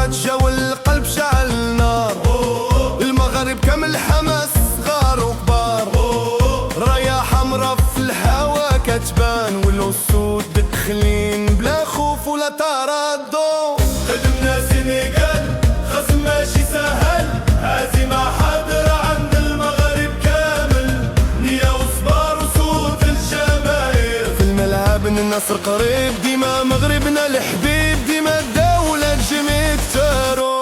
الصورات جو القلب شعل نار. المغرب كامل حماس صغار وكبار، راية حمرا في الهوا كتبان، والأسود داخلين بلا خوف ولا تردد. خدمنا سنغال خصم ماشي سهل، عزيمة حاضرة عند المغرب كامل، نية وصبار وصوت الجماهير. في الملعب النصر قريب، ديما مغربنا الحبيب، ديما الدولة تجمي كتارو.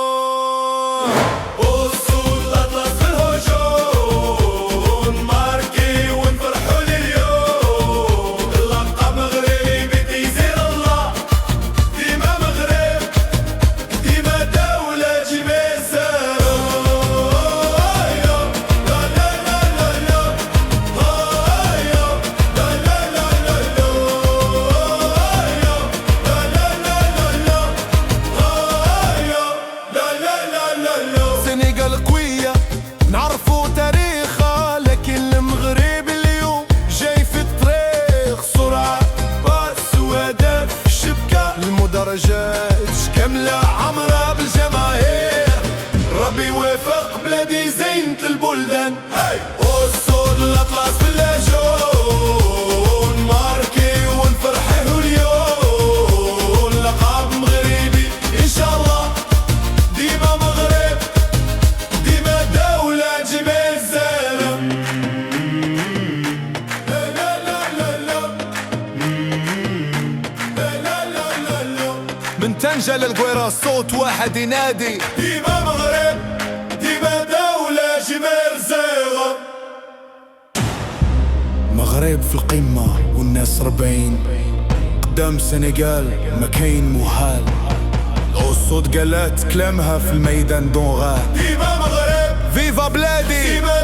أسود الأطلس في الهجوم، ماركي ونفرحوا لليوم، اللقب مغربي تيزير الله، ديما مغرب ديما دولة جمي سارو. لا لا لا لا لا، لا لا لا لا لا، السنغال قوية نعرفو تاريخها، لكن المغرب اليوم جاي في الطريق. سرعة باس وهدف الشبكة، المدرجات كاملة عمرها بالجماهير. ربي وفق بلادي زينة البلدان. أسود الأطلس في اللاجون، ماركي ونفرحه اليوم، لقب مغربي إن شاء الله، ديما مغرب ديما دولة جبال زارة. لا لا لا لا لا، لا لا لا لا لا، من طنجة للقويرة صوت واحد ينادي، ديما مغرب ديما دولة جبال زارة. مغرب في القمة والناس ربعين، قدام السنغال ما كاين محال. الأسود قالت كلامها في الميدان دون غال، ديما مغرب فيفا بلادي. ديما